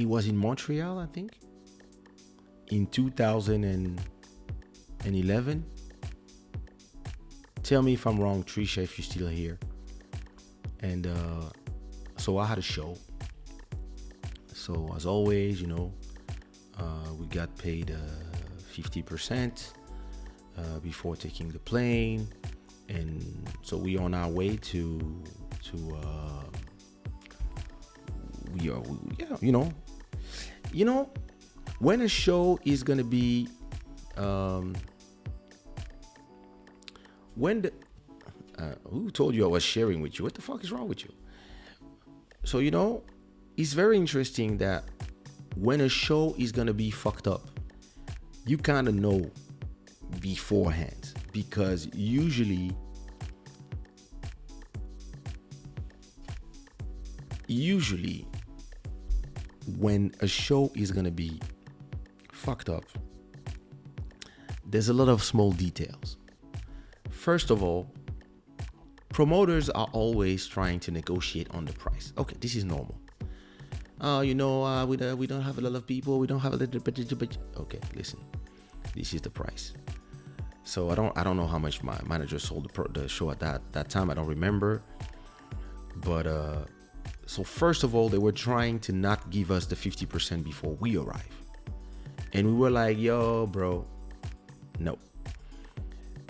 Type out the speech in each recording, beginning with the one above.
it was in Montreal, I think, in 2011. Tell me if I'm wrong, Trisha, if you're still here. And so I had a show. So as always, we got paid 50% before taking the plane, and so we on our way to when a show is gonna be who told you I was sharing with you? What the fuck is wrong with you? So it's very interesting that when a show is gonna be fucked up, you kind of know beforehand, because usually when a show is gonna be fucked up, there's a lot of small details. First of all, promoters are always trying to negotiate on the price. Okay, this is normal. We don't have a lot of people. We don't have a little bit. Okay, listen, this is the price. So I don't know how much my manager sold the show at that time. I don't remember. But so first of all, they were trying to not give us the 50% before we arrive, and we were like, "Yo, bro, no.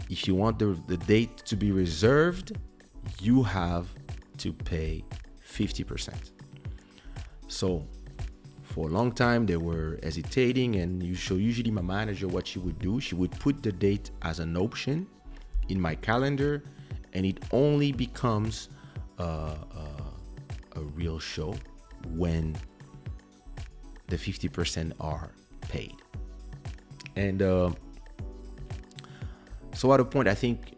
If you want the date to be reserved, you have to pay 50%. So for a long time, they were hesitating, and usually my manager, what she would do, she would put the date as an option in my calendar, and it only becomes a real show when the 50% are paid. And so at a point, I think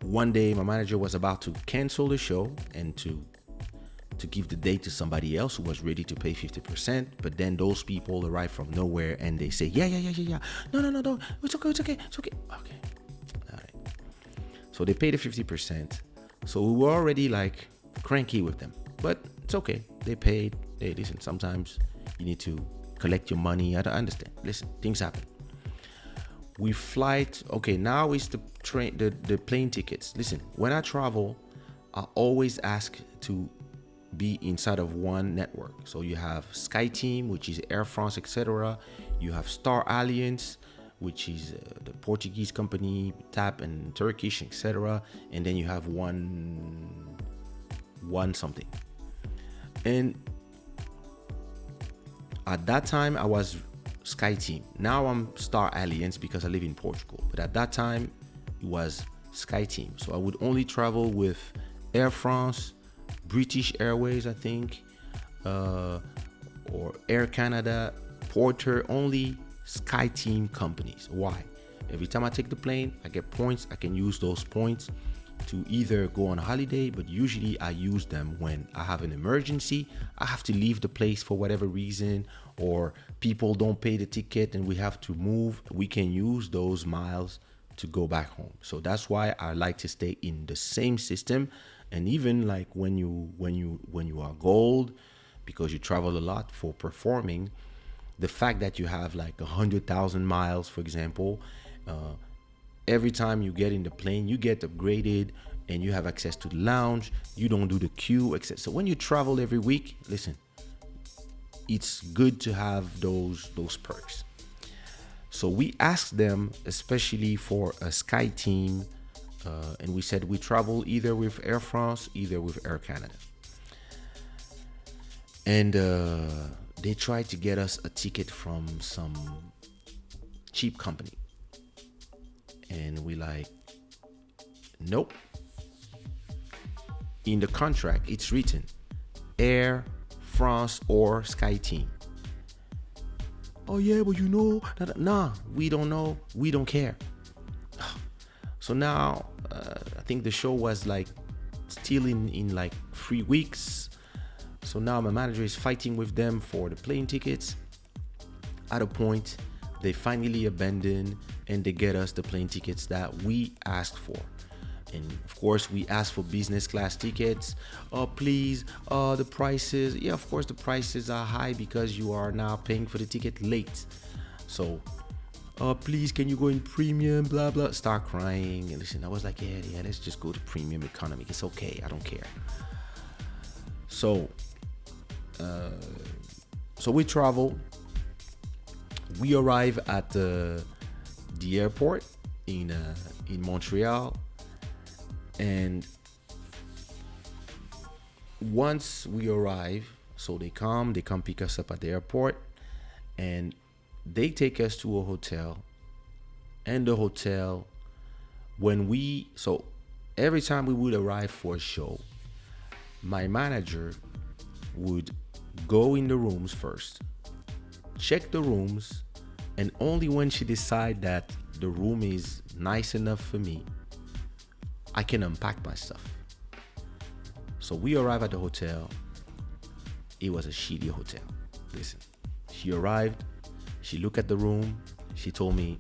one day my manager was about to cancel the show and to give the date to somebody else who was ready to pay 50%, but then those people arrive from nowhere and they say, yeah. No, it's okay. Okay. All right. So they paid the 50%. So we were already like cranky with them, but it's okay. They paid. Hey, listen, sometimes you need to collect your money. I understand. Listen, things happen. We flight. Okay, now is the train, the plane tickets. Listen, when I travel, I always ask to be inside of one network. So you have SkyTeam, which is Air France, etc. You have Star Alliance, which is the Portuguese company, TAP and Turkish, etc. And then you have one something. And at that time, I was SkyTeam. Now I'm Star Alliance because I live in Portugal. But at that time, it was SkyTeam. So I would only travel with Air France, British Airways, I think, or Air Canada, Porter, only SkyTeam companies. Why? Every time I take the plane, I get points. I can use those points to either go on holiday, but usually I use them when I have an emergency. I have to leave the place for whatever reason, or people don't pay the ticket and we have to move. We can use those miles to go back home. So that's why I like to stay in the same system. And even like when you are gold, because you travel a lot for performing, the fact that you have like 100,000 miles, for example, every time you get in the plane, you get upgraded and you have access to the lounge. You don't do the queue, etc. So when you travel every week, listen, it's good to have those perks. So we asked them, especially for a SkyTeam, and we said we travel either with Air France, either with Air Canada. And they tried to get us a ticket from some cheap company. And we like, nope. In the contract, it's written Air France or SkyTeam. Oh yeah, but nah, we don't know. We don't care. So now, I think the show was like still in like 3 weeks. So now my manager is fighting with them for the plane tickets. At a point, they finally abandon and they get us the plane tickets that we asked for. And of course, we asked for business class tickets. Oh, please, the prices. Yeah, of course, the prices are high because you are now paying for the ticket late. So, please, can you go in premium? Blah, blah. Start crying. And listen, I was like, yeah, let's just go to premium economy. It's okay. I don't care. So, we travel. We arrive at the airport in Montreal. And once we arrive, so they come pick us up at the airport, and they take us to a hotel. And the hotel, so every time we would arrive for a show, my manager would go in the rooms first, check the rooms, and only when she decide that the room is nice enough for me, I can unpack my stuff. So we arrive at the hotel. It was a shitty hotel. Listen, she arrived, she looked at the room, she told me,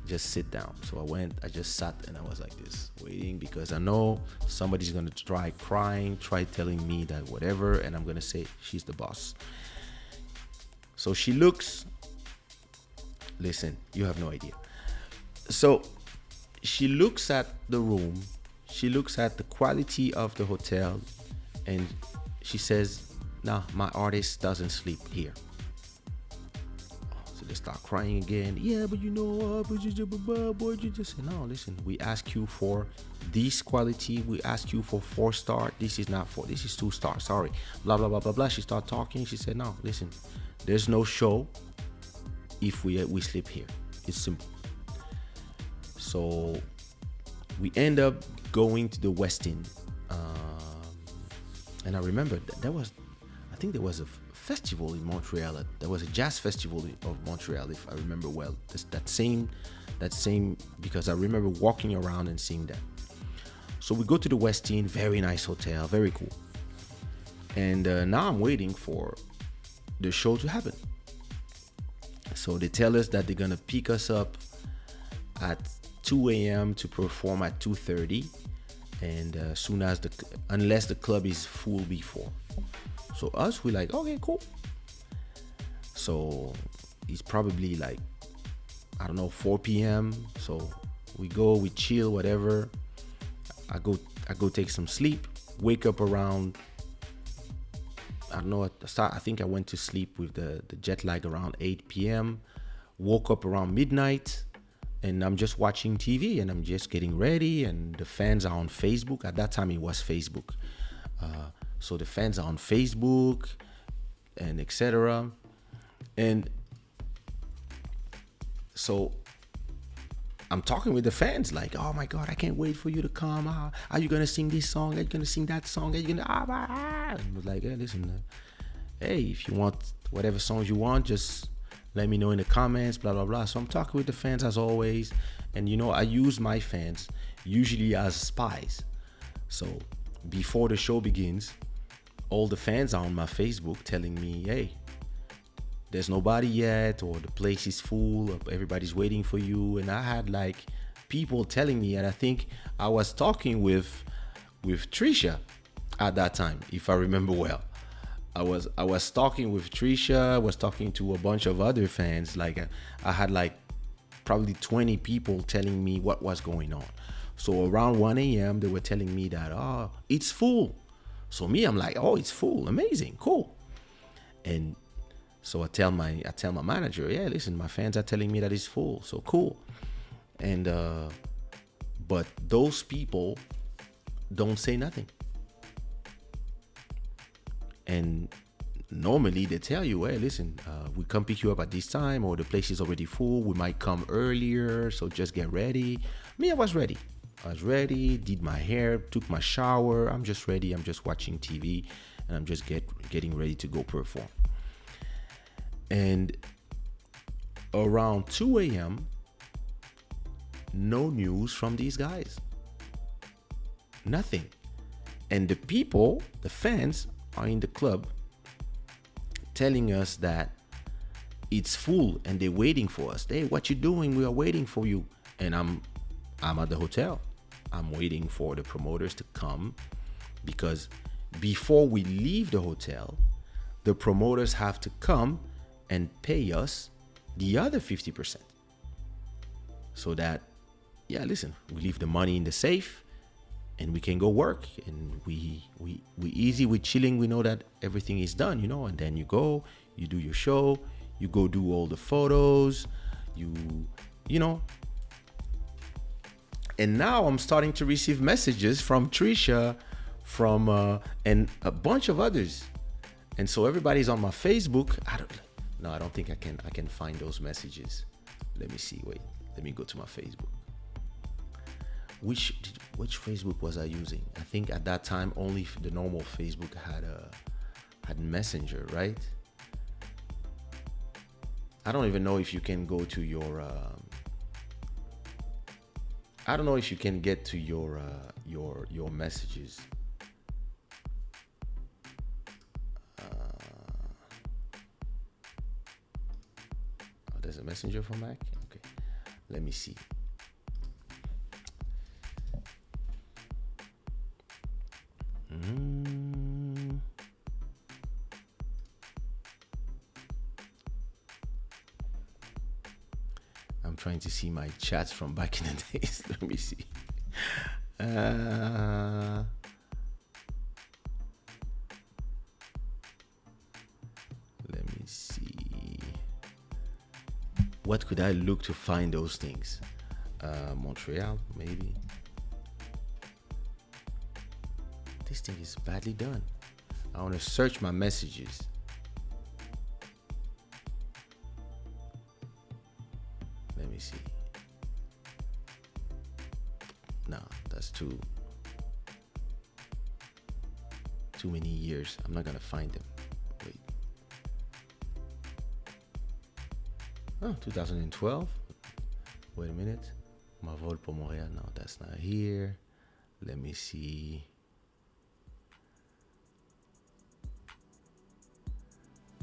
just sit down. So I just sat and I was like this, waiting, because I know somebody's gonna try crying, try telling me that whatever, and I'm gonna say she's the boss. So she looks, listen, you have no idea. So she looks at the room, she looks at the quality of the hotel, and she says, nah, my artist doesn't sleep here. So they start crying again. Yeah, but you know, boy, you just say, no, listen, we ask you for this quality, we ask you for 4-star, this is not 4, this is 2-star, sorry, blah, blah, blah, blah, blah. She started talking, she said, no, listen, there's no show if we sleep here. It's simple. So we end up going to the Westin, and I remember I think there was a festival in Montreal. There was a jazz festival of Montreal, if I remember well. That same, because I remember walking around and seeing that. So we go to the Westin, very nice hotel, very cool. And now I'm waiting for the show to happen. So they tell us that they're gonna pick us up at 2 a.m. to perform at 2:30, and soon as unless the club is full before. So us, we're like, okay, cool. So it's probably like, I don't know, 4 p.m. So we go, we chill, whatever. I go take some sleep. Wake up around, I don't know, I think I went to sleep with the jet lag around 8 p.m. Woke up around midnight. And I'm just watching TV and I'm just getting ready, and the fans are on Facebook. At that time, it was Facebook. So the fans are on Facebook and etc. And so I'm talking with the fans like, oh my God, I can't wait for you to come. Are you going to sing this song? Are you going to sing that song? Are you going to... And I was like, hey, listen, hey, if you want whatever songs you want, just... let me know in the comments, blah, blah, blah. So I'm talking with the fans as always. And, I use my fans usually as spies. So before the show begins, all the fans are on my Facebook telling me, hey, there's nobody yet, or the place is full, or everybody's waiting for you. And I had like people telling me, and I think I was talking with Trisha at that time, if I remember well. I was talking with Trisha, I was talking to a bunch of other fans. Like I had like probably 20 people telling me what was going on. So around 1 a.m. they were telling me that, oh, it's full. So me, I'm like, oh, it's full, amazing, cool. And so I tell my manager, yeah, listen, my fans are telling me that it's full, so cool. And but those people don't say nothing. And normally they tell you, hey, listen, we come pick you up at this time, or the place is already full. We might come earlier, so just get ready. Me, I was ready, did my hair, took my shower. I'm just ready. I'm just watching TV, and I'm just getting ready to go perform. And around 2 a.m., no news from these guys. Nothing. And the people, the fans, are in the club telling us that it's full and they're waiting for us. Hey, what you doing? We are waiting for you. And I'm at the hotel. I'm waiting for the promoters to come, because before we leave the hotel, the promoters have to come and pay us the other 50%. So that, yeah, listen, we leave the money in the safe and we can go work, and we easy, we chilling, we know that everything is done, and then you go, you do your show, you go do all the photos, you know. And now I'm starting to receive messages from Trisha, from and a bunch of others. And so everybody's on my Facebook. I don't think I can find those messages. Let me see. Wait, let me go to my Facebook. Which Facebook was I using? I think at that time only the normal Facebook had Messenger, right? I don't even know if you can go to your I don't know if you can get to your messages. There's a Messenger for Mac? Okay. Let me see. I'm trying to see my chats from back in the days. Let me see. Let me see. What could I look to find those things? Montreal, maybe. This thing is badly done. I want to search my messages. Let me see. No, that's too many years. I'm not gonna find them. Wait. Oh, 2012. Wait a minute. Ma vol pour Montréal. No, that's not here. Let me see.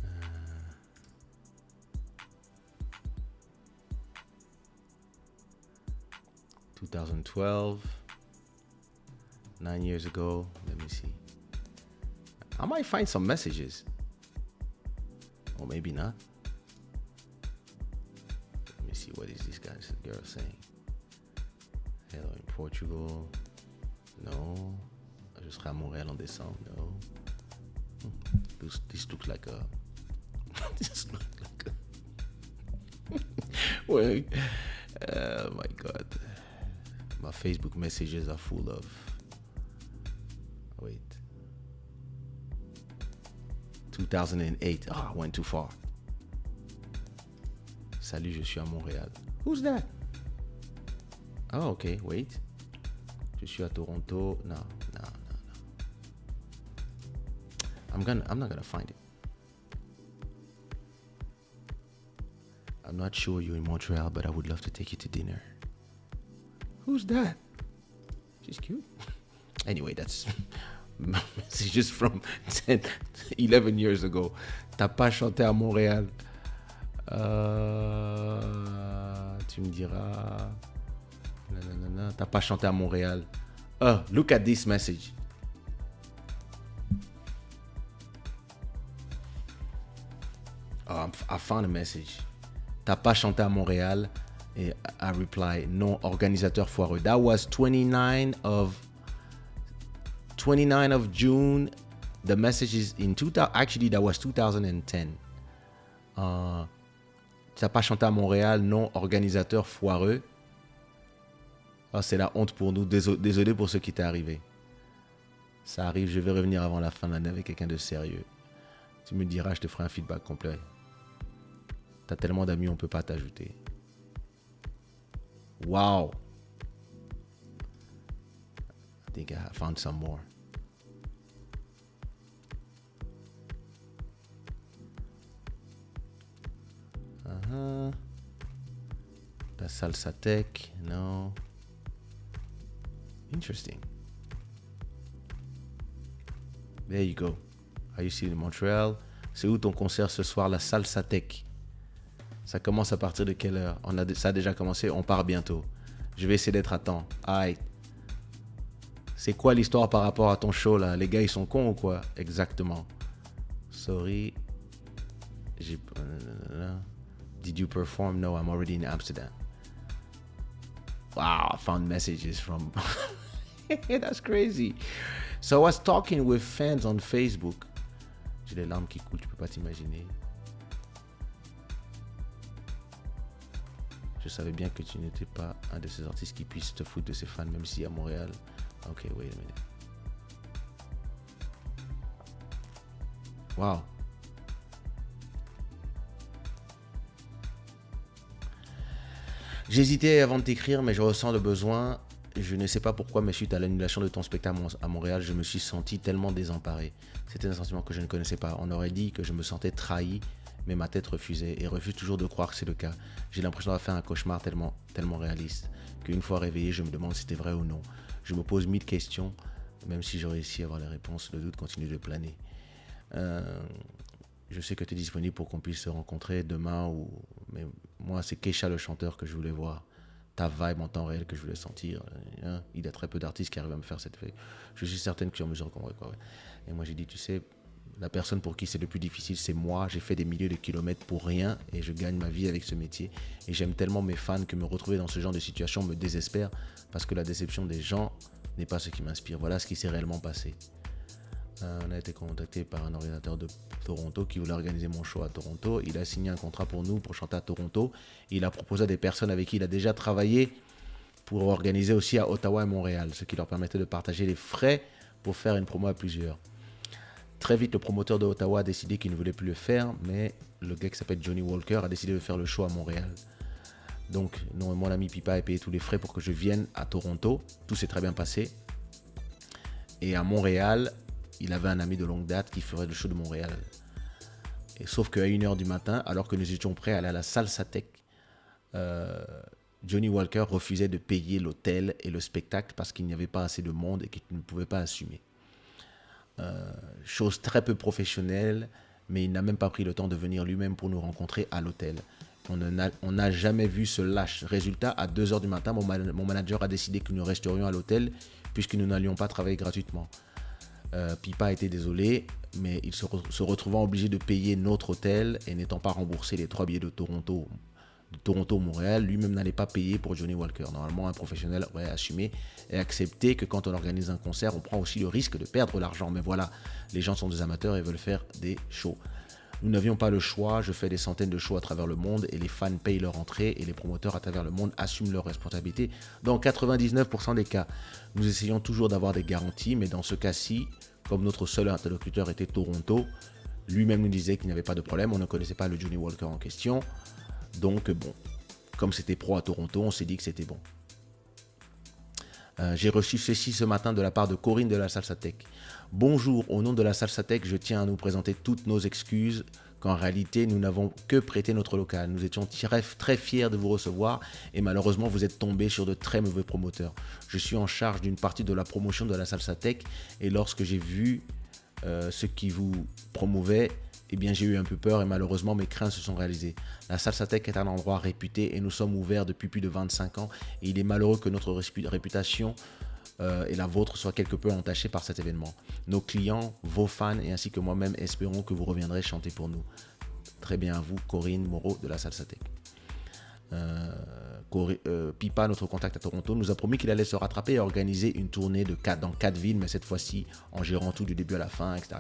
Uh, 2012. 9 years ago. Let me see. I might find some messages. Or maybe not. Let me see, what is this girl saying? Hello in Portugal. No. Je serai à Montréal en décembre. No. This looks like a... this looks like a... Wait. Oh my God. My Facebook messages are full of... Wait. 2008. Oh, I went too far. Salut, je suis à Montréal. Who's that? Oh, okay, wait. Je suis à Toronto. No. I'm not gonna find it. I'm not sure you're in Montreal, but I would love to take you to dinner. Who's that? She's cute. Anyway, that's messages from 11 years ago. T'as pas chanté à Montréal. Tu me diras. Non. T'as pas chanté à Montréal. Oh, look at this message. Oh, I found a message. T'as pas chanté à Montréal. Et I reply, non, organisateur foireux. That was 29 of June. The message is in 2000. Actually, that was 2010. T'as pas chanté à Montréal, non, organisateur foireux. Oh, c'est la honte pour nous. Désolé pour ce qui t'est arrivé. Ça arrive, je vais revenir avant la fin de l'année avec quelqu'un de sérieux. Tu me diras, je te ferai un feedback complet. T'as tellement d'amis, on peut pas t'ajouter. Wow. I think I found some more. The salsa tech, no. Interesting. There you go. Are you still in Montreal? C'est où ton concert ce soir, la salsa tech? Ça commence à partir de quelle heure? Ça a déjà commencé, on part bientôt. Je vais essayer d'être à temps. Aïe. C'est quoi l'histoire par rapport à ton show là? Les gars, ils sont cons ou quoi? Exactement. Sorry. Did you perform? No, I'm already in Amsterdam. Wow, I found messages from... That's crazy. So I was talking with fans on Facebook. J'ai les larmes qui coulent, tu peux pas t'imaginer. Je savais bien que tu n'étais pas un de ces artistes qui puissent te foutre de ses fans, même si à Montréal. Ok, wait a minute. Wow. J'hésitais avant de t'écrire, mais je ressens le besoin. Je ne sais pas pourquoi, mais suite à l'annulation de ton spectacle à Montréal, je me suis senti tellement désemparé. C'était un sentiment que je ne connaissais pas. On aurait dit que je me sentais trahi, mais ma tête refusait et refuse toujours de croire que c'est le cas. J'ai l'impression d'avoir fait un cauchemar tellement réaliste qu'une fois réveillé, je me demande si c'était vrai ou non. Je me pose 1000 questions, même si j'ai réussi à avoir les réponses, le doute continue de planer. Je sais que tu es disponible pour qu'on puisse se rencontrer demain, mais moi, c'est Kaysha le chanteur que je voulais voir. Ta vibe en temps réel que je voulais sentir. Il y a très peu d'artistes qui arrivent à me faire cette fête. Je suis certaine que tu es en mesure de comprendre. Ouais. Et moi, j'ai dit, tu sais, la personne pour qui c'est le plus difficile, c'est moi. J'ai fait des milliers de kilomètres pour rien et je gagne ma vie avec ce métier. Et j'aime tellement mes fans que me retrouver dans ce genre de situation me désespère parce que la déception des gens n'est pas ce qui m'inspire. Voilà ce qui s'est réellement passé. On a été contacté par un organisateur de Toronto qui voulait organiser mon show à Toronto. Il a signé un contrat pour nous pour chanter à Toronto. Il a proposé à des personnes avec qui il a déjà travaillé pour organiser aussi à Ottawa et Montréal, ce qui leur permettait de partager les frais pour faire une promo à plusieurs. Très vite, le promoteur de Ottawa a décidé qu'il ne voulait plus le faire, mais le gars qui s'appelle Johnny Walker a décidé de faire le show à Montréal. Donc, non, mon ami Pipa a payé tous les frais pour que je vienne à Toronto. Tout s'est très bien passé. Et à Montréal, il avait un ami de longue date qui ferait le show de Montréal. Et sauf qu'à 1h du matin, alors que nous étions prêts à aller à la Salsa Tech, Johnny Walker refusait de payer l'hôtel et le spectacle parce qu'il n'y avait pas assez de monde et qu'il ne pouvait pas assumer. Chose très peu professionnelle, mais il n'a même pas pris le temps de venir lui-même pour nous rencontrer à l'hôtel. On n'a jamais vu ce lâche. Résultat, à 2h du matin, mon manager a décidé que nous resterions à l'hôtel puisque nous n'allions pas travailler gratuitement. Pipa était désolé, mais il se retrouvant obligé de payer notre hôtel et n'étant pas remboursé les 3 billets de Toronto-Montréal, lui-même n'allait pas payer pour Johnny Walker. Normalement, un professionnel aurait assumé et accepté que quand on organise un concert, on prend aussi le risque de perdre l'argent. Mais voilà, les gens sont des amateurs et veulent faire des shows. Nous n'avions pas le choix, je fais des centaines de shows à travers le monde et les fans payent leur entrée et les promoteurs à travers le monde assument leurs responsabilités. Dans 99% des cas, nous essayons toujours d'avoir des garanties, mais dans ce cas-ci, comme notre seul interlocuteur était Toronto, lui-même nous disait qu'il n'y avait pas de problème, on ne connaissait pas le Johnny Walker en question. Donc bon, comme c'était pro à Toronto, on s'est dit que c'était bon. J'ai reçu ceci ce matin de la part de Corinne de la Salsa Tech. Bonjour, au nom de la Salsa Tech, je tiens à nous présenter toutes nos excuses qu'en réalité, nous n'avons que prêté notre local. Nous étions très fiers de vous recevoir et malheureusement, vous êtes tombés sur de très mauvais promoteurs. Je suis en charge d'une partie de la promotion de la Salsa Tech et lorsque j'ai vu ce qui vous promouvait, eh bien, j'ai eu un peu peur et malheureusement, mes craintes se sont réalisées. La Salsa Tech est un endroit réputé et nous sommes ouverts depuis plus de 25 ans et il est malheureux que notre réputation et la vôtre soient quelque peu entachées par cet événement. Nos clients, vos fans et ainsi que moi-même espérons que vous reviendrez chanter pour nous. Très bien à vous, Corinne Moreau de la Salsa Tech. Pipa, notre contact à Toronto, nous a promis qu'il allait se rattraper et organiser une tournée dans 4 villes, mais cette fois-ci en gérant tout du début à la fin, etc.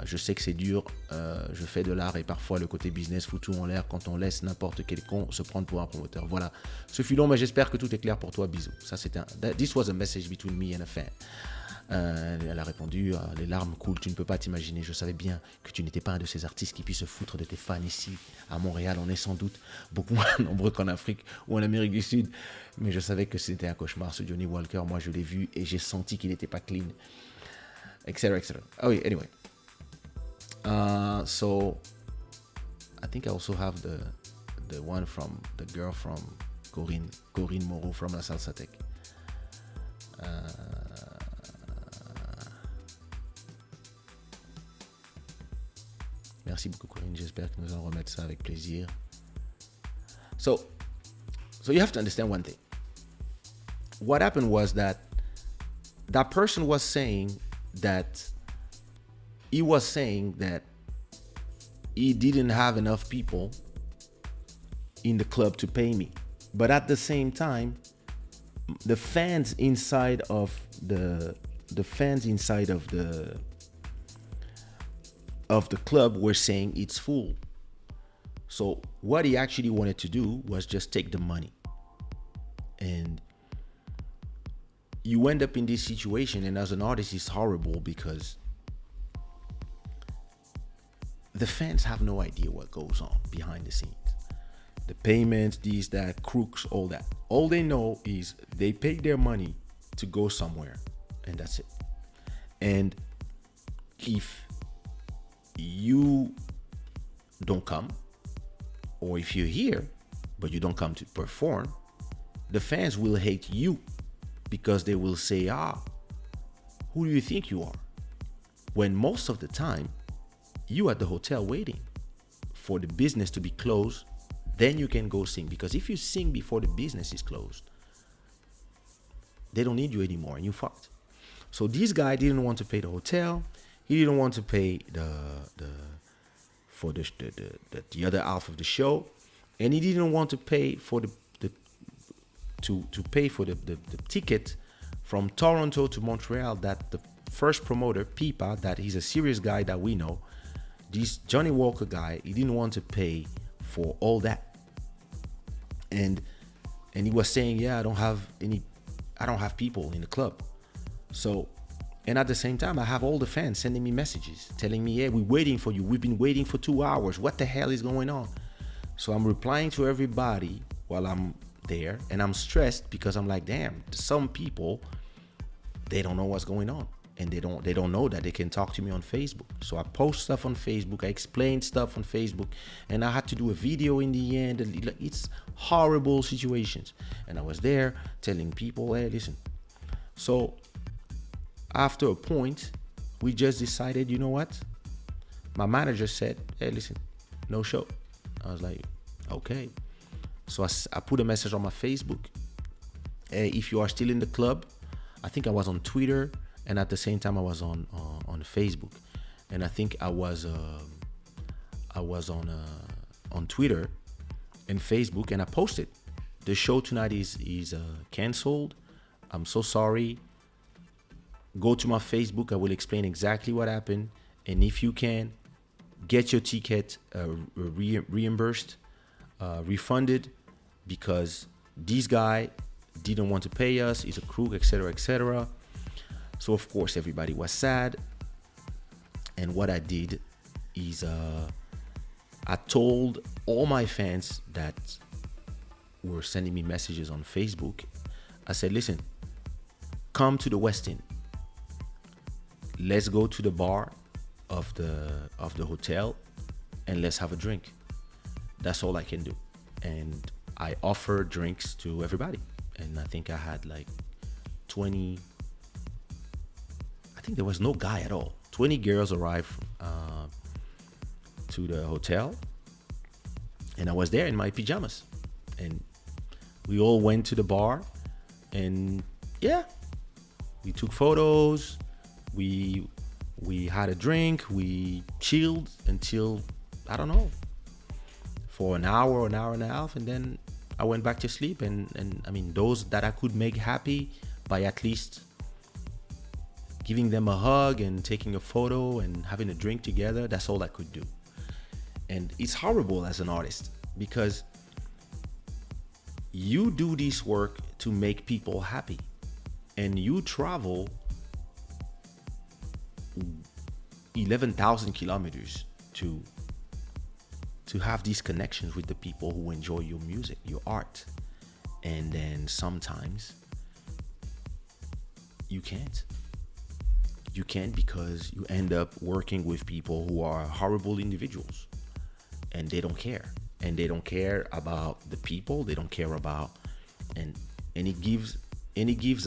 Je sais que c'est dur, je fais de l'art et parfois le côté business fout tout en l'air quand on laisse n'importe quel con se prendre pour un promoteur. Voilà, ce fut long, mais j'espère que tout est clair pour toi. Bisous. Ça, This was a message between me and a fan. Elle a répondu, les larmes coulent, tu ne peux pas t'imaginer. Je savais bien que tu n'étais pas un de ces artistes qui puissent se foutre de tes fans ici, à Montréal. On est sans doute beaucoup moins nombreux qu'en Afrique ou en Amérique du Sud. Mais je savais que c'était un cauchemar, ce Johnny Walker. Moi, je l'ai vu et j'ai senti qu'il n'était pas clean, etc. Oh oui, anyway. So I think I also have the one from the girl from Corinne Moreau from la Salsa Tech. Merci beaucoup Corinne, j'espère que nous allons remettre ça avec plaisir. So you have to understand one thing. What happened was that that person was saying that that he didn't have enough people in the club to pay me. But at the same time, the fans inside of the fans inside of the club were saying it's full. So what he actually wanted to do was just take the money. And you end up in this situation, and as an artist it's horrible because the fans have no idea what goes on behind the scenes. The payments, these, that, crooks, all that. All they know is they pay their money to go somewhere, and that's it. And if you don't come, or if you're here but you don't come to perform, the fans will hate you because they will say, who do you think you are? When most of the time, you at the hotel waiting for the business to be closed, then you can go sing. Because if you sing before the business is closed, they don't need you anymore and you fucked. So this guy didn't want to pay the hotel. He didn't want to pay the other half of the show, and he didn't want to pay for the ticket from Toronto to Montreal. That the first promoter, Pipa, that he's a serious guy that we know, this Johnny Walker guy, he didn't want to pay for all that. And he was saying, yeah, I don't have people in the club. So, and at the same time, I have all the fans sending me messages telling me, yeah, we're waiting for you. We've been waiting for 2 hours. What the hell is going on? So I'm replying to everybody while I'm there, and I'm stressed because I'm like, damn, some people, they don't know what's going on, and they don't know that they can talk to me on Facebook. So I post stuff on Facebook, I explain stuff on Facebook, and I had to do a video in the end. It's horrible situations, and I was there telling people, hey, listen. So after a point, we just decided, you know what? My manager said, hey, listen, no show. I was like, okay. So I put a message on my Facebook. Hey, if you are still in the club, I think I was on Twitter, and at the same time I was on Facebook, and I think I was on Twitter and Facebook, and I posted, the show tonight is canceled. I'm so sorry. Go to my Facebook. I will explain exactly what happened, and if you can, get your ticket reimbursed, refunded, because this guy didn't want to pay us. He's a crook, etc., etc. So of course everybody was sad, and what I did is I told all my fans that were sending me messages on Facebook. I said, listen, come to the West End. Let's go to the bar of the hotel and let's have a drink. That's all I can do. And I offer drinks to everybody. And I think I had like 20, I think there was no guy at all. 20 girls arrived to the hotel, and I was there in my pajamas. And we all went to the bar, and yeah, we took photos, we had a drink, we chilled until, I don't know, for an hour and a half, and then I went back to sleep. And I mean, those that I could make happy by at least giving them a hug and taking a photo and having a drink together, that's all I could do. And it's horrible as an artist, because you do this work to make people happy, and you travel 11,000 kilometers to have these connections with the people who enjoy your music, your art. And then sometimes you can't because you end up working with people who are horrible individuals, and they don't care. And they don't care about the people. They don't care about, and it gives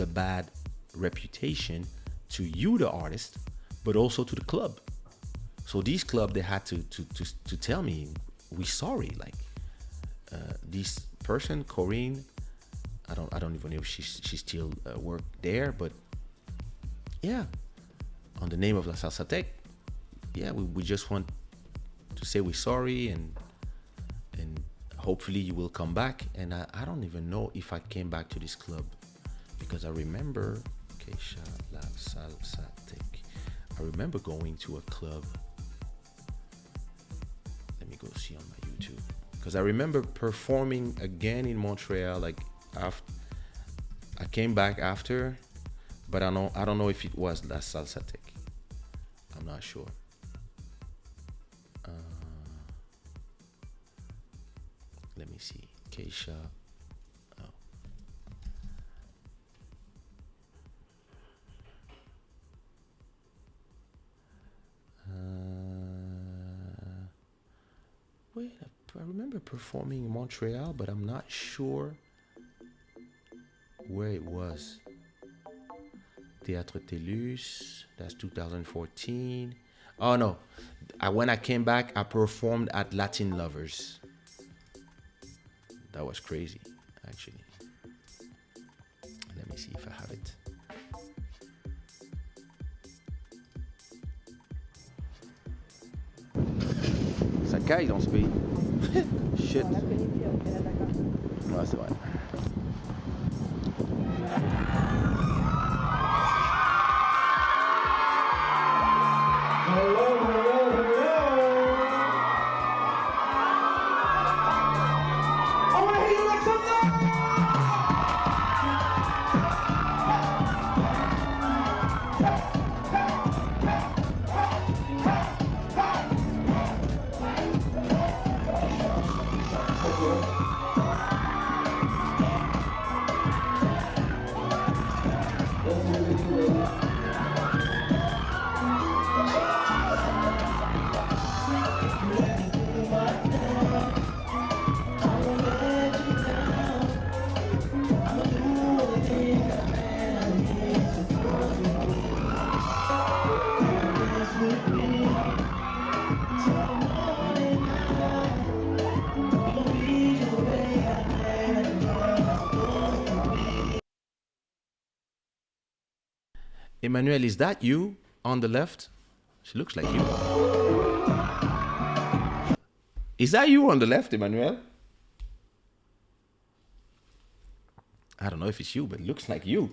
a bad reputation to you, the artist, but also to the club. So these club, they had to tell me, we sorry, like this person, Corinne, I don't even know if she still work there, but yeah, on the name of La Salsa Tech, yeah, we just want to say we're sorry, and hopefully you will come back. And I don't even know if I came back to this club because I remember Kaysha La Salsa Tech. I remember going to a club. Let me go see on my YouTube because I remember performing again in Montreal. Like after I came back after, but I don't know if it was La Salsa Tech. I'm not sure. Let me see. Kaysha. Oh. Wait, I remember performing in Montreal, but I'm not sure where it was. Théâtre Télus, that's 2014. Oh no, when I came back, I performed at Latin Lovers. That was crazy, actually. Let me see if I have it. Ça caille dans ce pays. Shit. Ouais, c'est vrai. Emmanuel, is that you on the left? She looks like you. Is that you on the left, Emmanuel? I don't know if it's you, but it looks like you.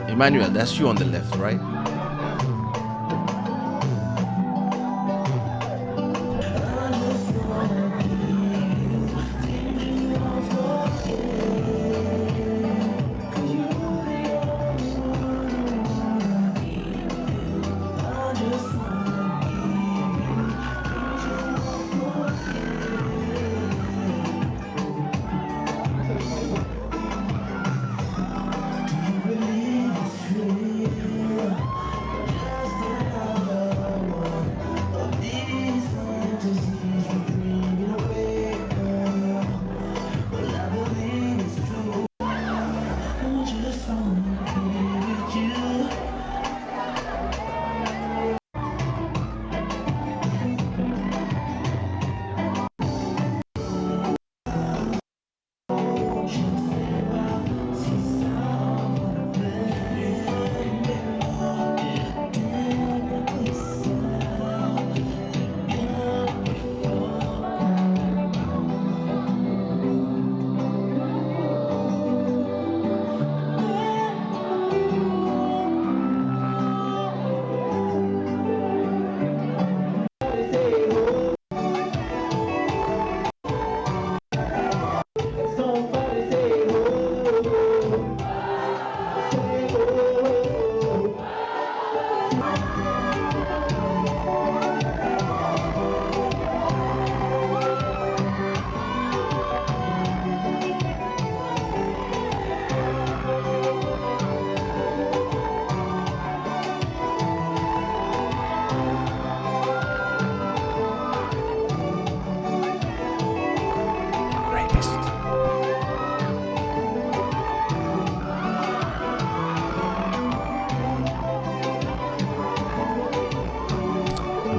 Emmanuel, that's you on the left, right?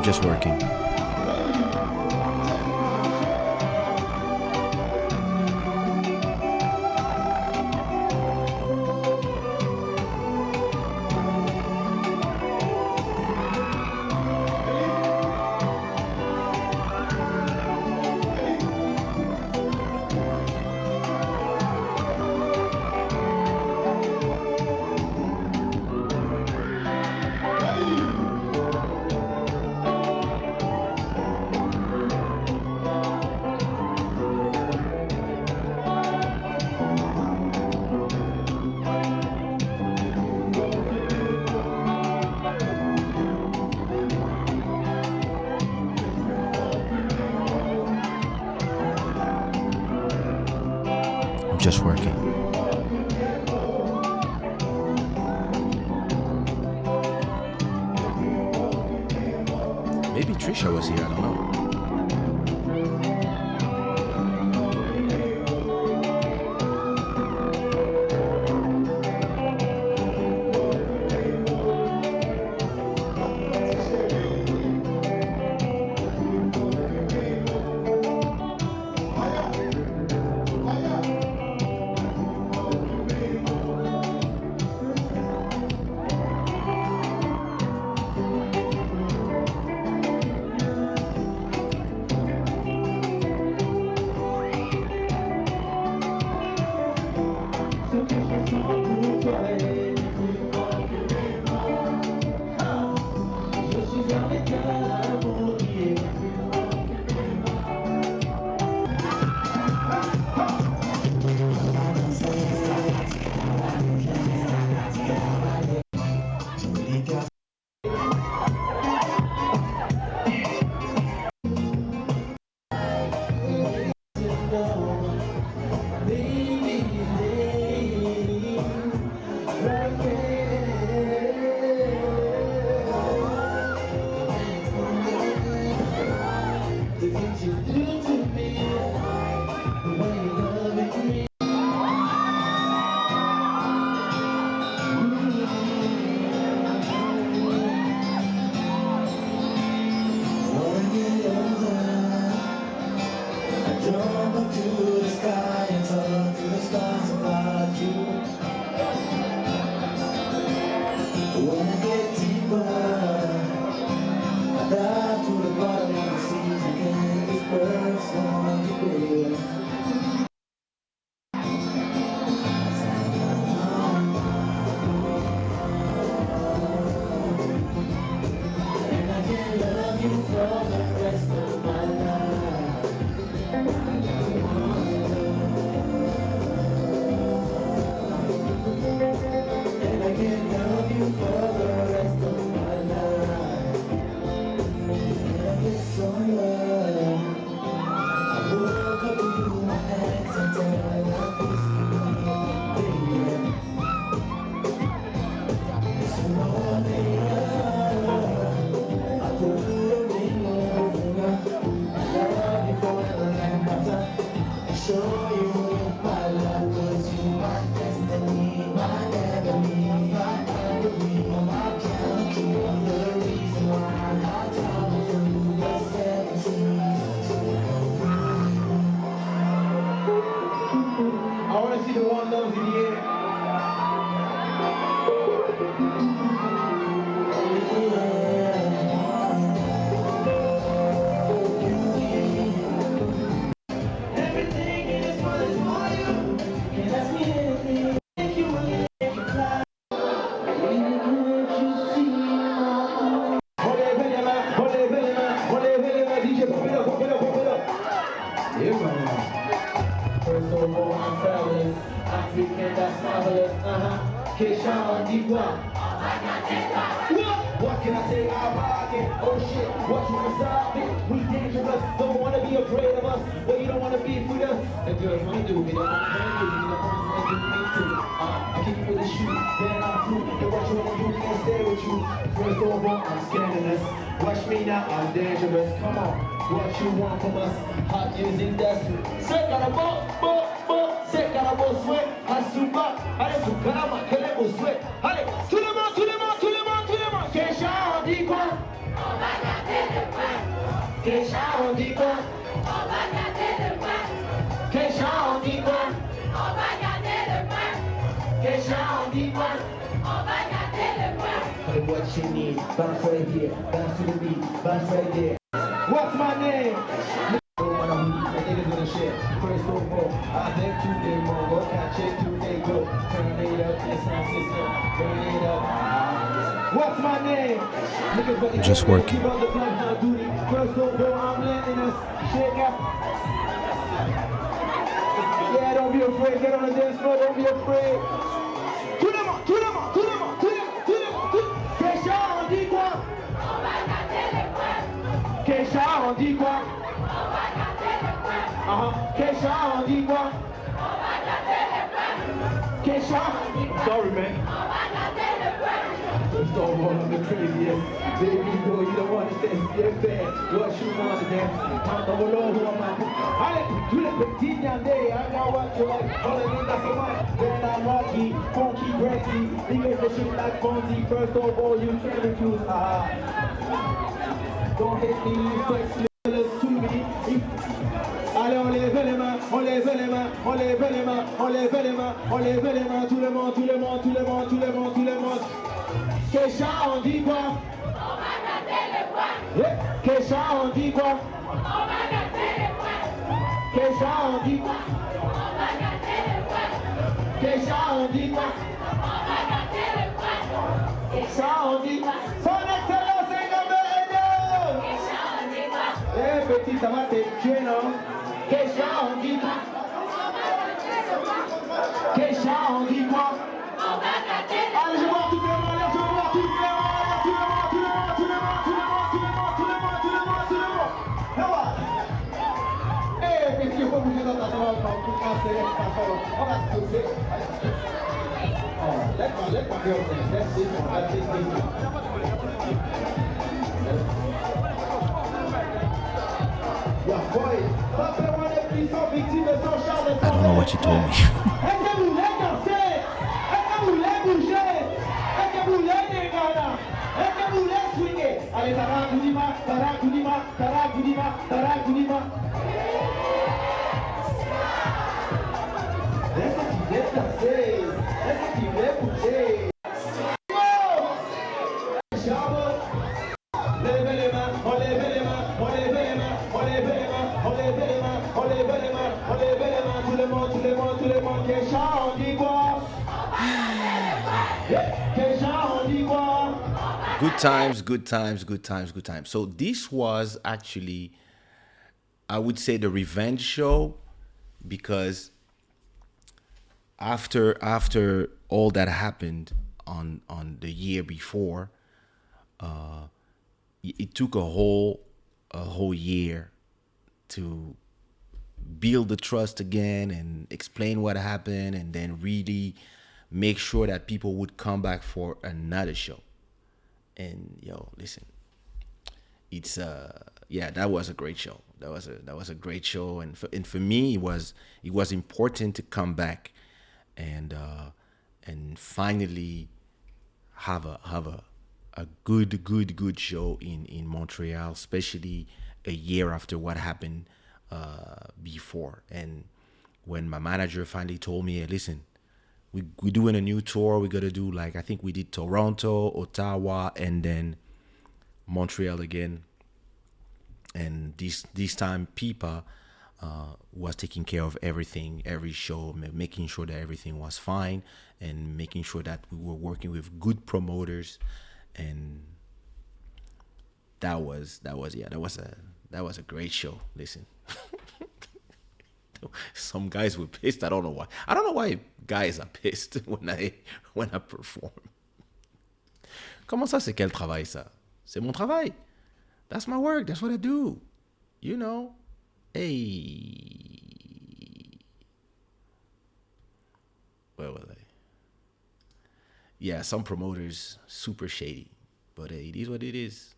I'm just working. Just working. Maybe Trisha was here, I don't know. African, that's marvelous, Kaysha on D1. What can I say? I'm rocking. Oh shit, what you wanna stop it? We dangerous, don't wanna be afraid of us. Well, you don't wanna beef with us. The girls wanna do me, they wanna do me, the homies wanna do me too. I kick you with the shoe, then I'm through. And what you wanna do, can't stay with you. First of all, I'm scandalous. Watch me now, I'm dangerous. Come on, what you want from us? Hot music, that's it. Second of all, second of all, sweat. Hasuba, allez, sous carama, queremos sweat. Allez, tout le monde, tout le monde, tout le monde, tout le monde. Kaysha, on dit quoi? On va gâter. Kaysha, on dit quoi? On va garder le pain. Kaysha, on dit quoi? On va garder le pain. Kaysha, on dit quoi? On va garder le pain. Hey, what you need? Bounce right here, bounce to the beat, bounce right there. What's my name? Niggas in the shit. First of all, I think today more. Go catch it today, go. Turn it up, the sound system. Turn it up. What's my name? Just working. First of all, I'm letting us shake up. Yeah, don't be afraid. Get on the dance floor. Don't be afraid. Tout le monde, tout le monde, tout le monde, tout le monde, tout le monde, tout le monde. Kaysha, on dit quoi? On va garder le coin. Kaysha, on dit quoi? On va garder le coin. Kaysha, on dit quoi? On va garder le coin. Kaysha, sorry man. On va garder le coin. Don't want to be crazy. Baby boy, you don't want to dance. Get bad. What you want to dance? I'm the Lord who am I? Allez, tous les petits nyandés, I got what you like. All the niggas so much. Then I'm lucky, funky, breaky. Because the shit like Fonzie. First of all, you can't refuse. Don't hit me, you sex little to me. Allez, on lève les mains, on lève les mains, on lève les mains, on lève les mains, on lève les mains. Tout le monde, tout le monde, tout le monde, tout le monde, tout le monde. Kaysha, on dit quoi? On va garder le coin. Kaysha, on dit quoi? On va garder le coin. Kaysha, on dit quoi? On va garder le coin. Kaysha, on dit quoi? On va garder le coin. Kaysha, on dit quoi? Son excellence, c'est comme Kaysha, on dit quoi? Eh petit, ça va te tuer, non? Kaysha, on dit quoi? Kaysha, on dit quoi? On va garder le coin. Allez, je vois tout le monde, allez, je vois tout le monde, tout le monde, tout le monde, tout le monde, tout le monde, tout le monde, tout le monde, tout le monde, tout le monde, tout le monde. Eh, messieurs, faut bouger dans ta chambre, pour casser, on va se pousser. Oh, let my girl dance, that's it, that's it. Yeah, boy, I don't know what you told me. Allez, Taragoudima, Taragoudima, Taragoudima, Taragoudima. Laisse-t-il danser, laisse-t-il bouger. Lève les mains, on lève les mains, on lève les mains, on lève les mains, on lève les mains, on lève les mains, on lève les mains. Tout le monde, tout le monde, tout le monde. Kaysha, on dit quoi? Kaysha, on dit quoi? Good times, good times, good times, good times. So this was actually, I would say, the revenge show, because after all that happened on the year before, it took a whole year to build the trust again and explain what happened, and then really make sure that people would come back for another show. And yo, listen, it's yeah, that was a great show. That was a great show, and for me, it was important to come back and finally have a good show in Montreal, especially a year after what happened before. And when my manager finally told me, hey, listen, we're doing a new tour. We're gonna do, like, I think we did Toronto, Ottawa, and then Montreal again. And this time, Pipa was taking care of everything, every show, making sure that everything was fine, and making sure that we were working with good promoters. And that was a great show. Listen. Some guys were pissed. I don't know why. I don't know why guys are pissed when I perform. Comment ça, c'est quel travail, ça? C'est mon travail. That's my work. That's what I do. You know? Hey. Where was I? Yeah, some promoters, super shady. But hey, it is what it is.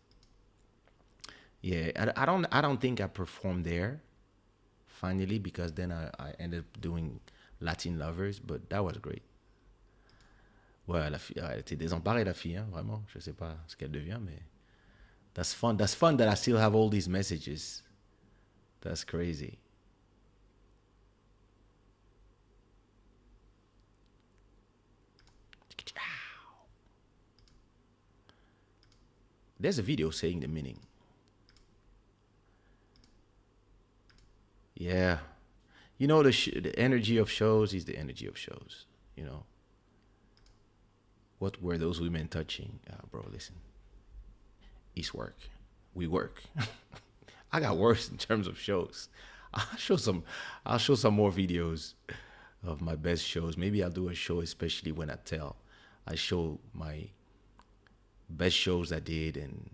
Yeah, I don't think I performed there. Finally, because then I ended up doing Latin Lovers, but that was great. Ouais, la fille, elle était désemparée, la fille, hein, vraiment. Je sais pas ce qu'elle devient, mais That's fun. That's fun that I still have all these messages. That's crazy. There's a video saying the meaning. Yeah. You know, the energy of shows is the energy of shows. You know. What were those women touching? Bro, listen. It's work. We work. I got worse in terms of shows. I'll show some more videos of my best shows. Maybe I'll do a show, especially when I show my best shows I did and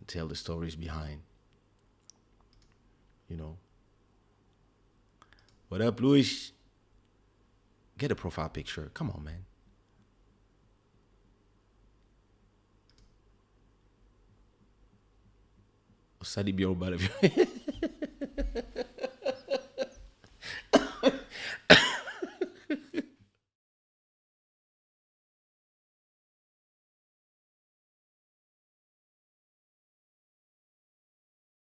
tell the stories behind. You know. What up, Luis? Get a profile picture. Come on, man. Ça dit bien au bas.